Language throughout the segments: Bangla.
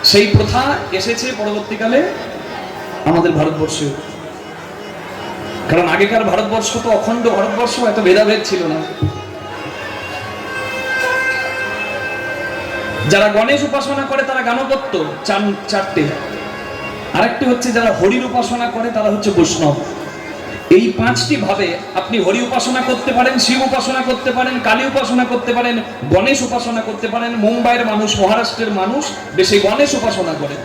সেই প্রথা এসেছে পরবর্তীকালে আমাদের ভারতবর্ষে। কারণ আগেকার ভারতবর্ষ তো অখণ্ড ভারতবর্ষ, এত ভেদাভেদ ছিল না। যারা গণেশ উপাসনা করে তারা গানপত্য চারটে, আরেকটি হচ্ছে যারা হরির উপাসনা করে তারা হচ্ছে বৈষ্ণব। এই পাঁচটি ভাবে আপনি হরি উপাসনা করতে পারেন, শিব উপাসনা করতে পারেন, কালী উপাসনা করতে পারেন, গণেশ উপাসনা করতে পারেন। মুম্বাইয়ের মানুষ, মহারাষ্ট্রের মানুষ বেশি গণেশ উপাসনা করে।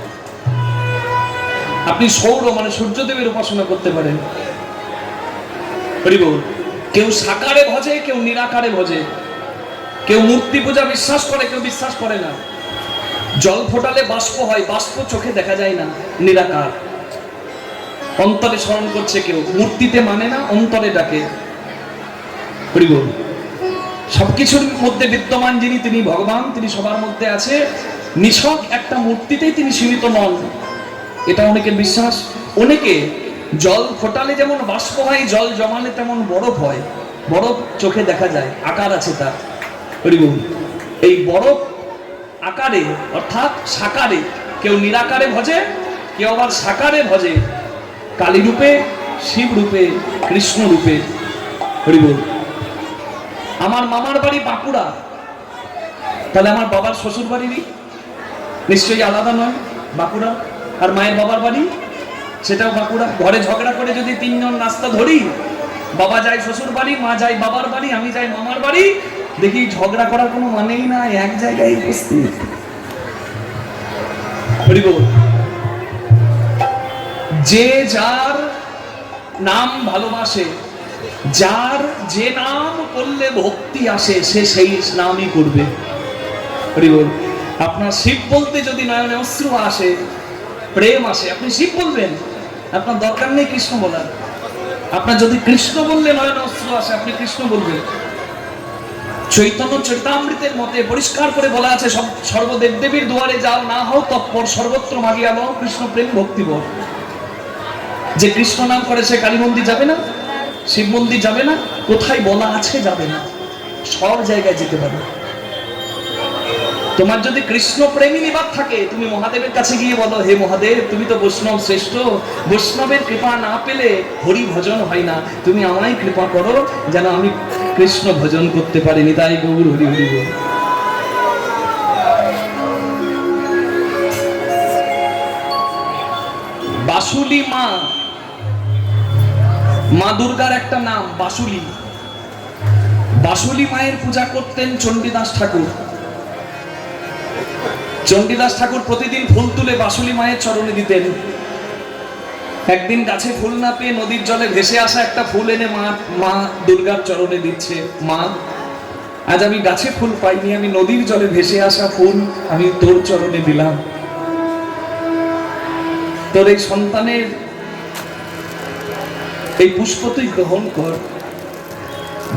আপনি সৌর মানে সূর্যদেবের উপাসনা করতে পারেন। হরি বল। কেউ সাকারে ভজে, কেউ নিরাকারে ভজে, কেউ মূর্তি পূজা বিশ্বাস করে, কেউ বিশ্বাস করে না। জল ফোটালে বাষ্প হয়, বাষ্প চোখে দেখা যায় না, নিরাকার। অন্তরে স্মরণ করছে কেউ, মূর্তিতে মানে না, অন্তরে ডাকে। হরি বল। সবকিছুর মধ্যে বিদ্যমান যিনি, তিনি ভগবান, তিনি সবার মধ্যে আছে। নিছক একটা মূর্তিতেই তিনি সীমিত নন, এটা অনেকের বিশ্বাস। অনেকে জল ফোটালে যেমন বাষ্প হয়, জল জমালে তেমন বরফ হয়, বরফ চোখে দেখা যায়, আকার আছে তার। হরি বল। এই বরফ আকারে অর্থাৎ সাকারে, কেউ নিরাকারে ভজে, কেউ আবার সাকারে ভজে, কালী রূপে, শিব রূপে, কৃষ্ণ রূপে। হরি বল। আমার মামার বাড়ি বাঁকুড়া, তাহলে আমার বাবার শ্বশুর বাড়ি নিশ্চয়ই আলাদা নয়, বাঁকুড়া। আর মায়ের বাবার বাড়ি সেটাও বাঁকুড়া। ঘরে ঝগড়া করে যদি তিনজন রাস্তা ধরি, বাবা যায় শ্বশুর বাড়ি, মা যায় বাবার বাড়ি, আমি যাই মামার বাড়ি, দেখি ঝগড়া করার কোনো মানেই না, এক জায়গায় উপস্থিত। হরি বল। যে যার নাম ভালোবাসে, যার যে নাম করলে ভক্তি আসে, সে সেই নামই করবে। হরি বল। আপনার শিব বলতে যদি নয়নে অশ্রু আসে, প্রেম আসে, আপনি শিব বলবেন, আপনার দরকার নেই কৃষ্ণ বলার। আপনার যদি কৃষ্ণ বললে নয়নে অশ্রু আসে, আপনি কৃষ্ণ বলবেন। চৈতন্য চরিতামৃতের মতে পরিষ্কার করে বলা আছে, সর্বদেব দেবীর দুয়ারে যাও, না হও তৎপর, সর্বত্র মাগিয়া লও কৃষ্ণ প্রেম ভক্তিবর। যে কৃষ্ণ নাম করে সে কালী মন্দির যাবে না, শিব মন্দির যাবে না, কোথায় বলা আছে যাবে না, সব জায়গায় যেতে পারে। তোমার যদি কৃষ্ণ প্রেমী নিবাদ থাকে, তুমি মহাদেবের কাছে গিয়ে বলো, হে মহাদেব, তুমি তো বৈষ্ণব শ্রেষ্ঠ, বৈষ্ণবের কৃপা না পেলে হরি ভজন হয় না, তুমি আমায় কৃপা করো যেন আমি কৃষ্ণ ভজন করতে পারি। নিতাই গৌর হরি হরি বল। বাসুলি মা, মা দুর্গার একটা নাম বাসুলি। বাসুলি মায়ের পূজা করতেন চণ্ডীদাস ঠাকুর। চণ্ডীদাস ঠাকুর প্রতিদিন ফুল তুলে বাসুলি মায়ের চরণে দিতেন। একদিন গাছে ফুল না পেয়ে নদীর জলে ভেসে আসা একটা ফুল এনে মা দুর্গার চরণে দিচ্ছে, মা আজ আমি গাছে ফুল পাইনি, আমি নদীর জলে ভেসে আসা ফুল আমি তোর চরণে দিলাম, তোর এই সন্তানের এই পুষ্প তুই গ্রহণ কর।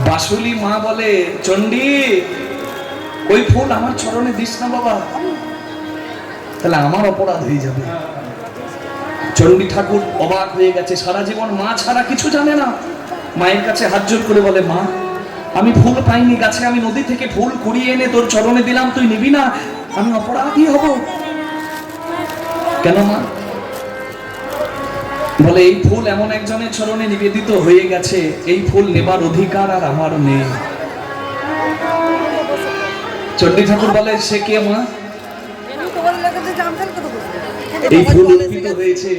বাসুলি মা বলে, চণ্ডী ওই ফুল আমার চরণে দিস না বাবা, তাহলে আমার অপরাধ হয়ে যাবে। চণ্ডী ঠাকুর অবাক হয়ে গেছে, সারা জীবন মা ছাড়া কিছু জানে না। মায়ের কাছে হাত জোর করে বলে, মা আমি ফুল পাইনি গাছে, আমি নদী থেকে ফুল কুড়িয়ে এনে তোর চরণে দিলাম, তুই নিবি না, আমি অপরাধী হব কেন মা? বলে, এই ফুল এমন একজনের চরণে নিবেদিত হয়ে গেছে, এই ফুল নেবার অধিকার আর আমার নেই। চণ্ডী ঠাকুর বলে, সে কে মা? এই ফুল অর্পিত হয়েছে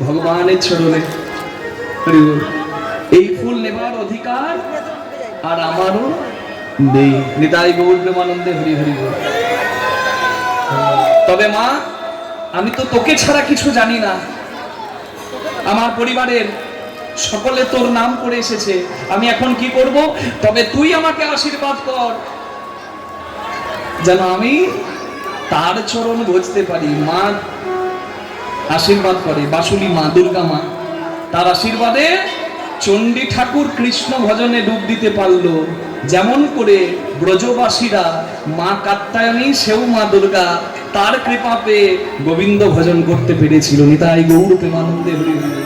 ভগবানের চরণে, এই ফুল নেবার অধিকার আর আমারও নেই। নিতাই গৌর প্রেমানন্দে হরি হরি বল। তবে মা, আমি তো তোকে ছাড়া কিছু জানি না, আমার পরিবারের সকলে তোর নাম করে এসেছে, আমি এখন কি করব? তবে তুই আমাকে আশীর্বাদ কর যেন আমি তার চরণ ভজতে পারি। মা আশীর্বাদ করে, বাসুলি মা, দুর্গা মা, তার আশীর্বাদে চণ্ডী ঠাকুর কৃষ্ণ ভজনে ডুব দিতে পারল। যেমন করে ব্রজবাসীরা মা কাত্যায়নী, সেও মা দুর্গা, তার কৃপা পেয়ে গোবিন্দ ভজন করতে পেরেছিল। নিতাই গৌর প্রেমানন্দে হরি হরি।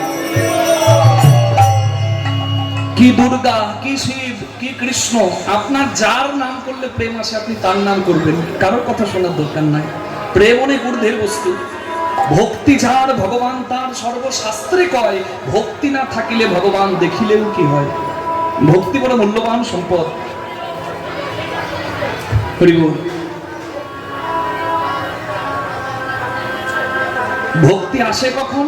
কি দুর্গা, কি শিব, কি কৃষ্ণ, আপনার যার নাম করলে প্রেম আসে আপনি তার নাম করবেন, কারোর কথা শোনার দরকার নাই। প্রেম অনেক ঊর্ধ্বের বস্তু। ভক্তি যার ভগবান তার, সর্বশাস্ত্রে কয় ভক্তি না থাকিলে ভগবান দেখিলেও কি হয়। ভক্তি বড় মূল্যবান সম্পদ। হরি বল। ভক্তি আসে কখন?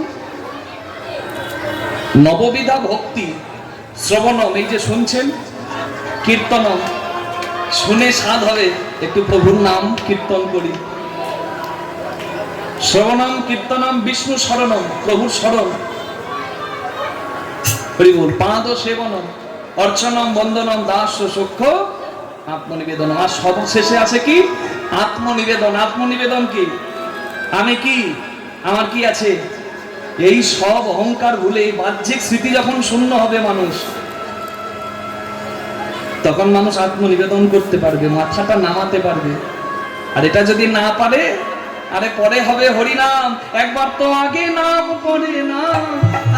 নববিধা ভক্তি। শ্রবণম, এই যে শুনছেন, কীর্তনম, শুনে স্বাদ হবে একটু প্রভুর নাম কীর্তন করি। শ্রবণম কীর্তনম বিষ্ণু শরণম, প্রভুর শরণ। হরি বল। পাদ সেবনম অর্চনম বন্দনম দাস সখ্য আত্মনিবেদন। আর সবশেষে আছে কি? আত্মনিবেদন। আত্মনিবেদন কি? আমি কি, আমার কি আছে, এই সব অহংকার ভুলে বাহ্যিক স্মৃতি যখন শূন্য হবে মানুষ, তখন মানুষ আত্মনিবেদন করতে পারবে, মাথাটা নামাতে পারবে। আর এটা যদি না পারে, আরে পরে হবে হরিনাম। একবার তো আগে নাম পড়ে না,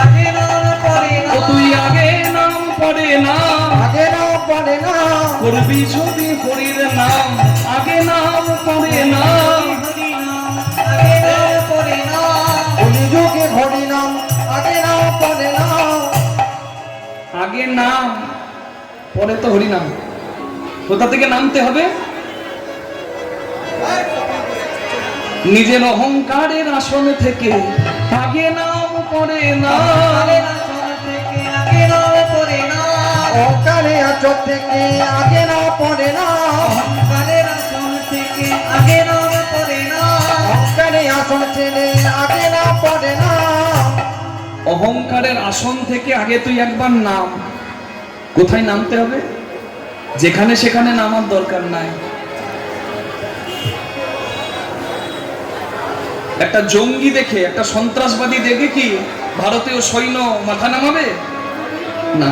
আগে নাম পড়ে না, তুই আগে নাম পড়ে না, আগে নাম পড়ে না, করবি যদি হরির নাম, আগে নাম পড়ে না। হরি নাম আগে নাম পড়ে না, কলিযুগে হরি নাম আগে নাম পড়ে না। আগে নাম পরে তো হরিনাম। কোথা থেকে নামতে হবে? নিজের অহংকারের আসন থেকে। আগে নাম পড়ে না, অহংকারের আসন থেকে আগে নাম পড়ে না, অহংকারের আসন থেকে আগে নাম পড়ে না, অহংকারের আসন থেকে আগে নাম পড়ে না, অহংকারের আসন থেকে আগে নাম পড়ে না। অহংকারের আসন থেকে আগে তুই একবার নাম। কোথায় নামতে হবে? যেখানে সেখানে নামার দরকার নাই। একটা জঙ্গি দেখে, একটা সন্ত্রাসবাদী দেখে কি ভারতীয় সৈন্য মাথা নামাবে? না।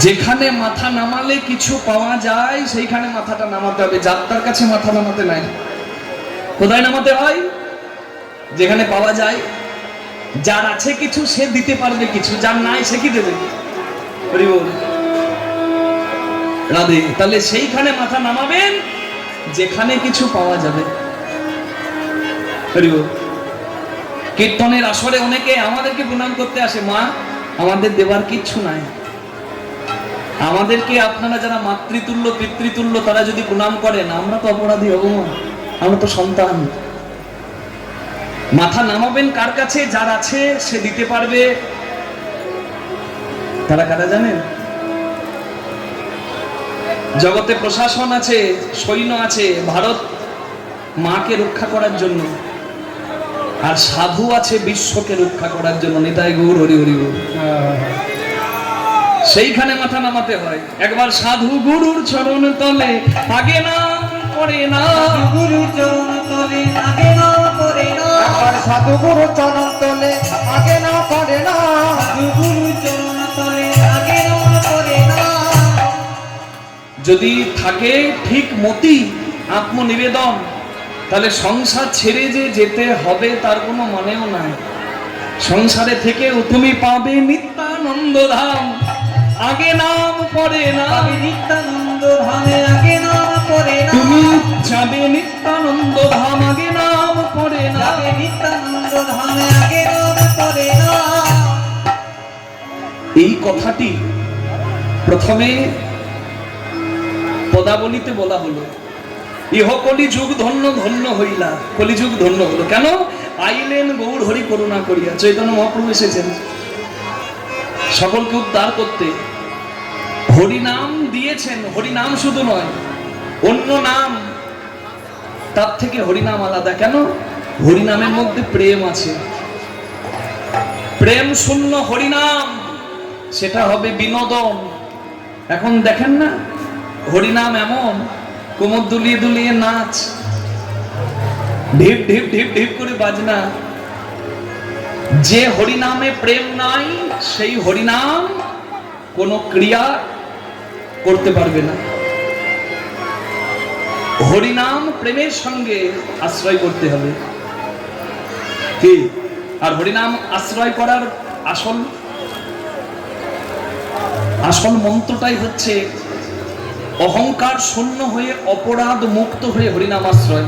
যেখানে মাথা নামালে কিছু পাওয়া যায় সেইখানে মাথাটা নামাতে হবে। যাত্রার কাছে মাথা নামাতে নাই। কোথায় নামাতে হয়? যেখানে পাওয়া যায়। যার আছে কিছু সে দিতে পারবে কিছু, যার নাই সে কি দেবে? হরি বল। রাধে। তাহলে সেইখানে মাথা নামাবেন যেখানে কিছু পাওয়া যাবে। হরি বল। কীর্তনের আসরে অনেকে আমাদেরকে প্রণাম করতে আসে, মা আমাদের দেবার কিচ্ছু নাই। আমাদেরকে আপনারা যারা মাতৃতুল্য পিতৃতুল্য তারা যদি প্রণাম করেন, আমরা তো অপরাধী হব, আমরা তো সন্তান। মাথা নামাবেন কার কাছে? যার আছে সে দিতে পারবে। তারা কারা জানেন? জগতে প্রশাসন আছে, সৈন্য আছে ভারত মাকে রক্ষা করার জন্য, আর সাধু আছে বিশ্বকে রক্ষা করার জন্য। নিতাই গৌর হরি হরি বল। সেইখানে মাথা নামাতে হয়। একবার সাধু গুরুর চরণ তলে আগে নাম পড়ে না, গুরু চরণ তলে আগে নাম পড়ে না, সাধু গুরু চরণ তলে আগে নাম পড়ে না, গুরু চরণ তলে আগে নাম পড়ে না। যদি থাকে ঠিক মতি আত্মনিবেদন, তাহলে সংসার ছেড়ে যে যেতে হবে তার কোনো মানেও নাই। সংসারে থেকেও তুমি পাবে নিত্যানন্দ ধাম, আগে নাম পড়ে না। নিত্যানন্দ ধামে আগে নাম পড়ে না, তুমি যাবে নিত্যানন্দ ধাম, আগে নাম পড়ে না। নিত্যানন্দ ধামে আগে নাম পড়ে না। এই কথাটি প্রথমে পদাবলিতে বলা হলো, ইহ কলিযুগ ধন্য ধন্য হইলা। কলিযুগ ধন্য হলো কেন? আইলেন গৌর হরি করুণা করিয়া। চৈতন্য মহাপ্রভু এসেছেন সকলকে উদ্ধার করতে। হরিনাম দিয়েছেন। হরিনাম শুধু নয়, অন্য নাম তার থেকে হরিনাম আলাদা। কেন? হরিনামের মধ্যে প্রেম আছে। প্রেম শূন্য হরিনাম সেটা হবে বিনোদন। এখন দেখেন না হরিনাম এমন কোমর দুলিয়ে দুলিয়ে নাচ, ঢিপ ঢিপ ঢিপ ঢিপ করে বাজনা। যে হরিনামে প্রেম নাই সেই হরিনাম কোন ক্রিয়া করতে পারবে না। হরিনাম প্রেমের সঙ্গে আশ্রয় করতে হবে কি? আর হরিনাম আশ্রয় করার আসল মন্ত্রটাই হচ্ছে অহংকার শূন্য হয়ে অপরাধ মুক্ত হয়ে হরিনাম আশ্রয়।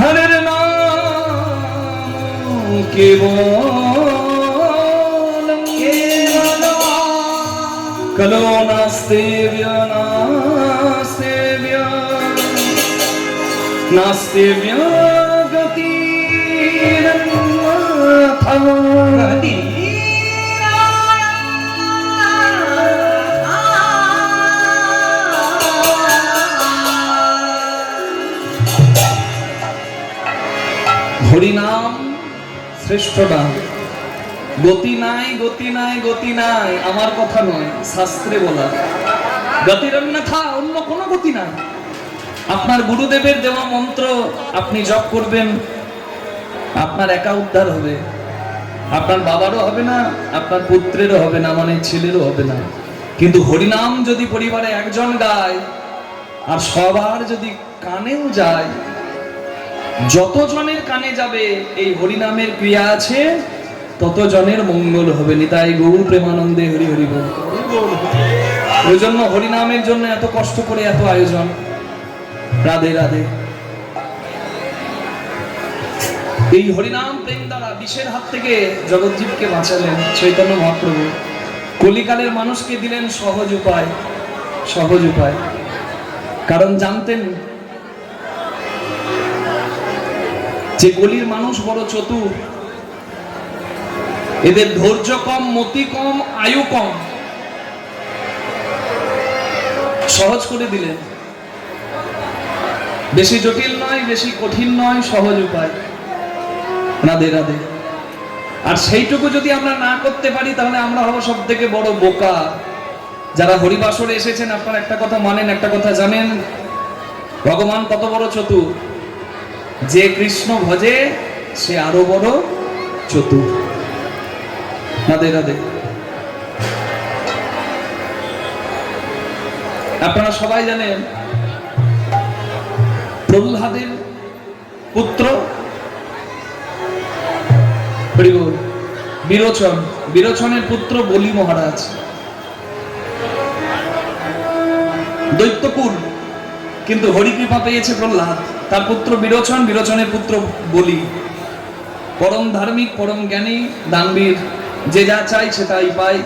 হরের নাম কেবল কলো নাস্তেব্য নাস্তেব্য নাস্তেব্য গতিরন্যথা হরিনাম শ্রেষ্ঠ নাম। গতি নাই, গতি নাই, গতি নাই আমার কথা নয়, শাস্ত্রে বলা। গতিরন্যথা, অন্য কোনো গতি নাই। আপনার গুরুদেবের দেওয়া মন্ত্র আপনি জপ করবেন, আপনার একা উদ্ধার হবে, আপনার বাবারও হবে না, আপনার পুত্রেরও হবে না, মানে ছেলেরও হবে না। কিন্তু হরিনাম যদি পরিবারে একজন গায় আর সবার যদি কানেও যায়, যত জনের কানে যাবে এই হরিনামের ক্রিয়া আছে, তত জনের মঙ্গল হবে। নিতাই গৌর প্রেমানন্দে হরি হরি বল। ওই জন্য হরিনামের জন্য এত কষ্ট করে এত আয়োজন। রাধে রাধে। এই হরিনাম প্রেম দ্বারা বিষের হাত থেকে জগৎজীবকে বাঁচালেন চৈতন্য মহাপ্রভু। কলিকালের মানুষকে দিলেন সহজ উপায়, সহজ উপায়। কারণ জানতেন যে কলির মানুষ বড় চতুর, এদের ধৈর্য কম, মতি কম, আয়ু কম। সহজ করে দিলেন, বেশি জটিল নয়, বেশি কঠিন নয়, সহজ উপায়। রাধে রাধে। আর সেইটুকু যদি আমরা না করতে পারি তাহলে আমরা হব সব থেকে বড় বোকা। যারা হরিবাসরে এসেছেন আপনারা একটা কথা মানেন, একটা কথা জানেন, ভগবান কত বড় চতুর। যে কৃষ্ণ ভজে সে আরো বড় চতুর। রাধে রাধে। আপনারা সবাই জানেন প্রহ্লাদের পুত্র বিরোচন, বিরোচনের পুত্র বলি মহারাজ, দৈত্যকুল। কিন্তু হরিকৃপা পেয়েছে প্রহ্লাদ, তার পুত্র বিরোচন, বিরোচনের পুত্র বলি। পরম ধার্মিক, পরম জ্ঞানী, দানবীর, যে যা চাইছে তাই পায়।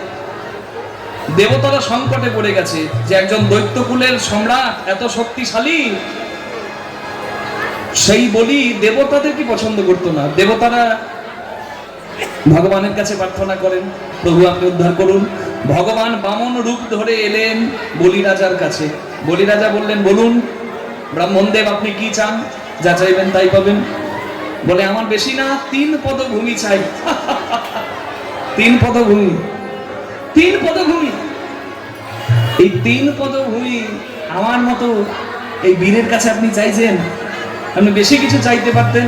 দেবতারা সংকটে পড়ে গেছে যে একজন দৈত্যকুলের সম্রাট এত শক্তিশালী, সেই বলি দেবতাদেরকে পছন্দ করতো না। দেবতারা ভগবানের কাছে প্রার্থনা করেন, প্রভু আপনি উদ্ধার করুন। ভগবান বামন রূপ ধরে এলেন বলি রাজার কাছে। বলি রাজা বললেন, বলুন ব্রাহ্মণদেব আপনি কি চান? যা চাইবেন তাই পাবেন। বলে আমার বেশি না, 3 পদভূমি চাই। 3 পদভূমি, 3 পদভূমি। এই 3 পদভূমি আমার মতো এই বীরের কাছে আপনি চাইছেন, আপনি বেশি কিছু চাইতে পারতেন।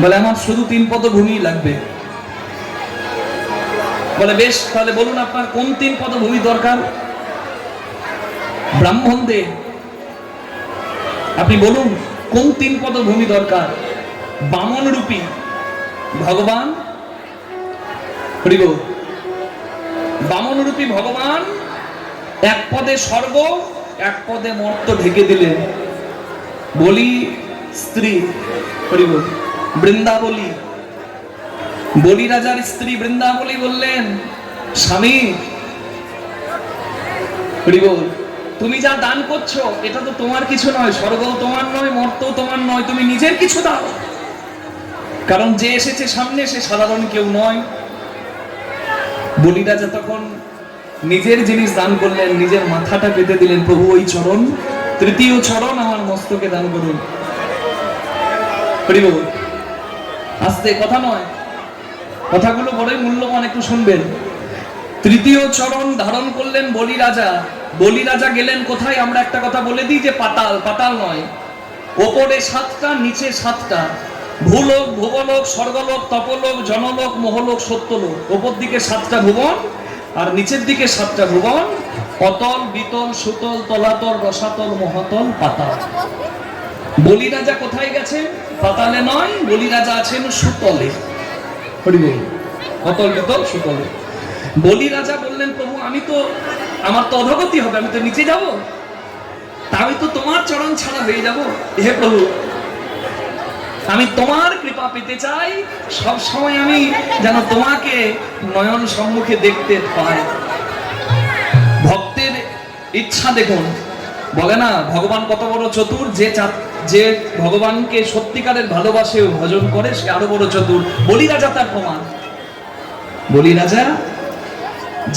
বলে আমার শুধু 3 পদভূমি লাগবে। বলে বেশ, তাহলে বলুন আপনার কোন 3 পদভূমি দরকার? ব্রাহ্মণদের আপনি বলুন কোন 3 পদভূমি দরকার? বামন রূপী ভগবান, বামন রূপী ভগবান এক পদে স্বর্গ, এক পদে মর্ত ঢেকে দিলেন। বলি স্ত্রী বৃন্দাবলী, বলি রাজার স্ত্রী বৃন্দাবলী বললেন, স্বামী তুমি যা দান করছো এটা তো তোমার কিছু নয়, স্বর্গও তোমার নয়, মর্তও তোমার নয়, তুমি নিজের কিছু দাও। কারণ যে এসেছে সামনে সে সাধারণ কেউ নয়। বলি রাজা তখন নিজের জিনিস দান করলেন, নিজের মাথাটা পেতে দিলেন, প্রভু ওই চরণ, 3য় চরণ আমার মস্তকে দান করুন। আস্তে, কথা নয়, কথাগুলো বড়ই মূল্যবান, একটু শুনবেন। 3য় চরণ ধারণ করলেন বলি রাজা। বলি রাজা গেলেন কোথায়? আমরা একটা কথা বলে দিই যে পাতাল, পাতাল নয়, ওপরে 7টা, নিচে 7টা, ভূলোক, ভুবলোক, স্বর্গলোক, তপলোক, জনলোক, মহলোক, সত্যলোক। ওপর দিকে 7টা ভুবন আর নিচের দিকে 7টা ভুবন, অতল, বিতল, সুতল, তলাতল, রসাতল, মহাতল, পাতাল। বলি রাজা কোথায় গেছেন? পাতালে নয়, বলি রাজা আছেন সুতলে। অতল, বিতল, সুতলে। বলি রাজা বললেন, প্রভু আমি তো, আমার তো অধগতি হবে, আমি তো নিচে যাব, তা আমি তো তোমার চরণ ছাড়া হয়ে যাব। হে প্রভু আমি তোমার কৃপা পেতে চাই, সব সময় আমি যেন তোমাকে নয়ন সম্মুখে দেখতে পাই। ভক্তের ইচ্ছা দেখুন, বলে না ভগবান কত বড় চতুর, যে ভগবানকে সত্যিকারের ভালোবাসে ভজন করে সে আরো বড় চতুর। বলি রাজা তার প্রমাণ। বলি রাজা,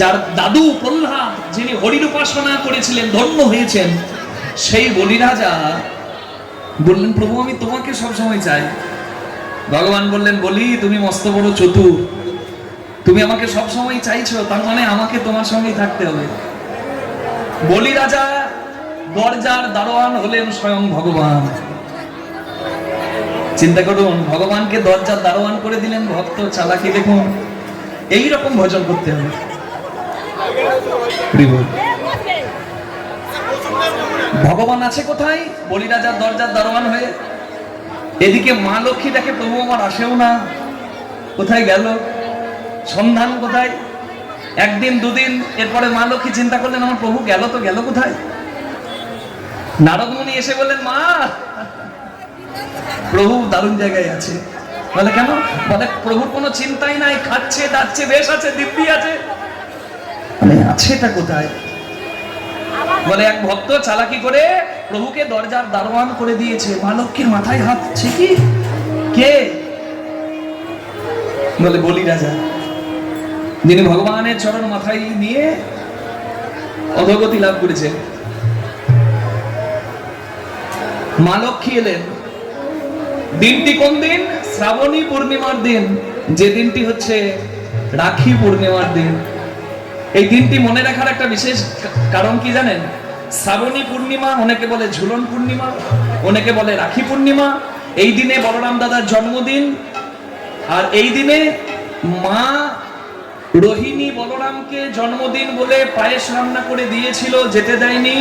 যার দাদু প্রহ্লাদ যিনি হরির উপাসনা করেছিলেন, ধন্য হয়েছেন, সেই বলি রাজা বললেন প্রভু আমি তোমাকে সব সময় চাই। ভগবান বললেন বলি তুমি মস্ত বড় চতুর, তুমি আমাকে সব সময় চাইছো, তার মানে আমাকে তোমার সঙ্গেই থাকতে হবে। বলি রাজা দরজার দারোয়ান হলেন স্বয়ং ভগবান। চিন্তা করুন, ভগবানকে দরজার দারোয়ান করে দিলেন ভক্ত। চালাকি দেখুন, এইরকম ভজন করতে হবে। ভগবান আছে কোথায়? বলি রাজার দরজার দারোয়ান হয়ে। এদিকে মা লক্ষ্মী দেখে প্রভু আমার আসেও না, কোথায় গেল, সন্ধান কোথায়? একদিন দুদিন, এরপরে মা লক্ষ্মী চিন্তা করলেন আমার প্রভু গেল তো গেল কোথায়? নারদ মুনি এসে বললেন মা প্রভু দারুণ জায়গায় আছে। বলে কেন? বলে প্রভুর কোনো চিন্তাই নাই, খাচ্ছে দাচ্ছে, বেশ আছে, দিব্যি আছে। মানে আছেটা কোথায়? বলে এক ভক্ত চালাকি করে প্রভুকে দরজার দারোয়ান করে দিয়েছে। মা লক্ষ্মীর মাথায় হাত, কি কে? বলে বলি রাজা, যিনি ভগবানের চরণ মাথায় নিয়ে অধোগতি লাভ করেছে। মা লক্ষ্মী এলেন। দিনটি কোন দিন? শ্রাবণী পূর্ণিমার দিন, যে দিনটি হচ্ছে রাখি পূর্ণিমার দিন। এই দিনটি মনে রাখার একটা বিশেষ কারণ কি জানেন? শ্রাবণী পূর্ণিমা, অনেকে বলে ঝুলন পূর্ণিমা, অনেকে বলে রাখি পূর্ণিমা। এই দিনে বলরাম দাদার জন্মদিন, আর এই দিনে মা রোহিণী বলরামকে জন্মদিন বলে পায়েস রান্না করে দিয়েছিল, যেতে দেয়নি।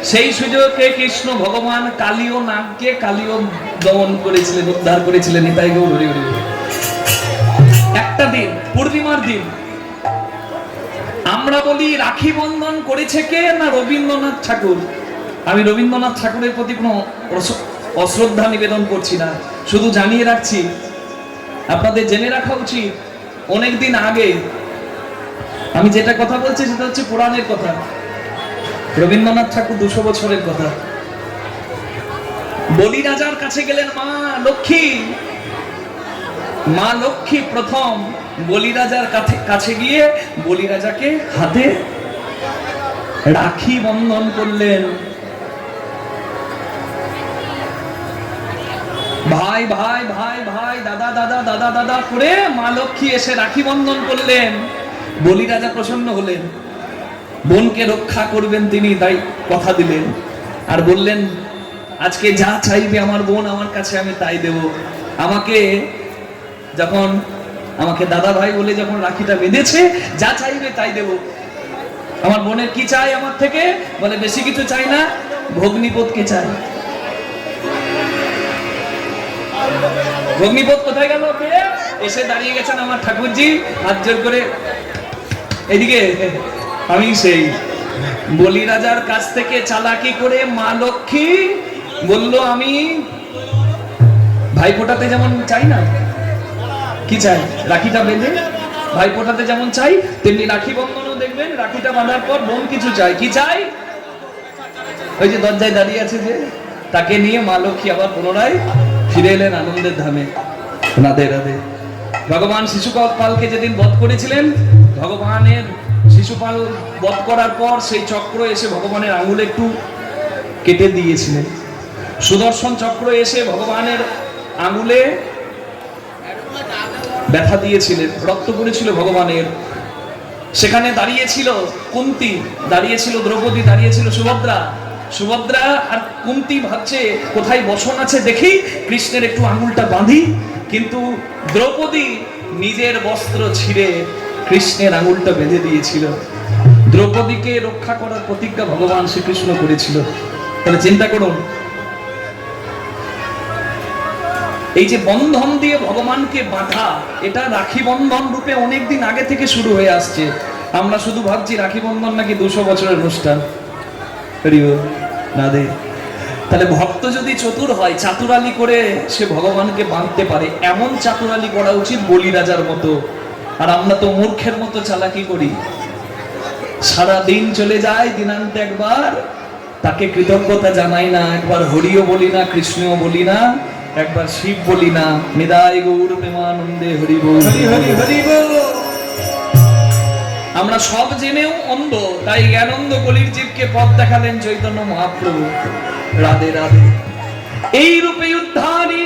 সেই সুযোগে কৃষ্ণ ভগবান কালীয় নাগকে কালীয় দমন করেছিলেন, উদ্ধার করেছিলেন। নিতাই গৌর হরি হরি। একটা দিন, পূর্ণিমার দিন। আমরা বলি রাখি বন্ধন করেছে কে? না রবীন্দ্রনাথ ঠাকুর। আমি রবীন্দ্রনাথ ঠাকুরের প্রতি কোনো অশ্রদ্ধা নিবেদন করছি না, শুধু জানিয়ে রাখছি, আপনাদের জেনে রাখা উচিত। অনেকদিন আগে, আমি যেটা কথা বলছি সেটা হচ্ছে পুরাণের কথা, রবীন্দ্রনাথ ঠাকুর 200 বছরের কথা। বলি রাজার কাছে গেলেন মা লক্ষ্মী। মা লক্ষ্মী প্রথম বলি রাজার কাছে গিয়ে বলি রাজাকে হাতে রাখি বন্ধন করলেন। ভাই ভাই ভাই ভাই, দাদা দাদা দাদা দাদা করে মা লক্ষ্মী এসে রাখি বন্ধন করলেন। বলি রাজা প্রসন্ন হলেন, বোনকে রক্ষা করবেন তিনি, তাই কথা দিলেন। আর বললেন আজকে যা চাইবে আমার বোন আমার কাছে আমি তাই দেব। আমাকে দাদা ভাই বলে যখন রাখিটা বেঁধেছে, যা চাইবে তাই দেব। আমার বোনের কি চাই আমার থেকে? বলে বেশি কিছু চাই না, ভগ্নিপথকে চাই। ভগ্নিপথ কোথায় গেল? এসে দাঁড়িয়ে গেছেন আমার ঠাকুরজি, হাত জোর করে। এদিকে আমি সেই বলি রাজার কাছ থেকে চালাকি করে মা লক্ষ্মী বলল আমি ভাই ফোটাতে যেমন চাই না, কি চাই? রাখিটা বেঁধে ভাই ফোটাতে যেমন চাই, তেমনি রাখি বন্ধনও দেখবেন রাখিটা বাঁধার পর বোন কিছু চাই। কি চাই? ওই যে দরজায় দাঁড়িয়ে আছে যে, তাকে নিয়ে মা লক্ষ্মী আবার পুনরায় ফিরে এলেন আনন্দের ধামে। রাধে রাধে। ভগবান শিশুপালকে যেদিন বধ করেছিলেন, ভগবানের শিশুপাল বধ করার পর সেই চক্র এসে ভগবানের আঙুলে একটু কেটে দিয়েছিলেন। সুদর্শন চক্র এসে ভগবানের আঙুলে ব্যথা দিয়েছিলেন, রক্ত পড়েছিল ভগবানের। সেখানে দাঁড়িয়েছিল কুন্তী, দাঁড়িয়েছিল দ্রৌপদী, দাঁড়িয়েছিল সুভদ্রা আর কুন্তী ভাবছে কোথায় বসন আছে দেখি, কৃষ্ণের একটু আঙুলটা বাঁধি। কিন্তু দ্রৌপদী নিজের বস্ত্র ছিঁড়ে কৃষ্ণের আঙুলটা বেঁধে দিয়েছিল। দ্রৌপদীকে রক্ষা করার প্রতিজ্ঞা ভগবান শ্রীকৃষ্ণ করেছিল। তাহলে চিন্তা করুন, এই যে বন্ধন দিয়ে ভগবানকে বাঁধা, এটা রাখি বন্ধন রূপে অনেকদিন আগে থেকে শুরু হয়ে আসছে। আমরা শুধু ভাবছি রাখি বন্ধন নাকি 200 বছরের অনুষ্ঠান। তাহলে ভক্ত যদি চতুর হয়, চাতুরালি করে সে ভগবানকে বাঁধতে পারে, এমন চাতুরালি করা উচিত বলি রাজার মতো। আর আমরা তো মূর্খের মতো চালাকি করি, সারা দিন চলে যায়, দিনান্তে একবার তাকে কৃতজ্ঞতা জানাই না, একবার হরিও বলি না, কৃষ্ণও বলি না, একবার শিব বলি না। নিদায় গৌর প্রেমানন্দে হরি বল, হরি হরি হরি বল। আমরা সব জেনেও অন্ধ, তাই জ্ঞানন্দ গলির জীবকে পথ দেখালেন চৈতন্য মহাপ্রভু। রাধে রাধে। এই রূপে উদ্ধারী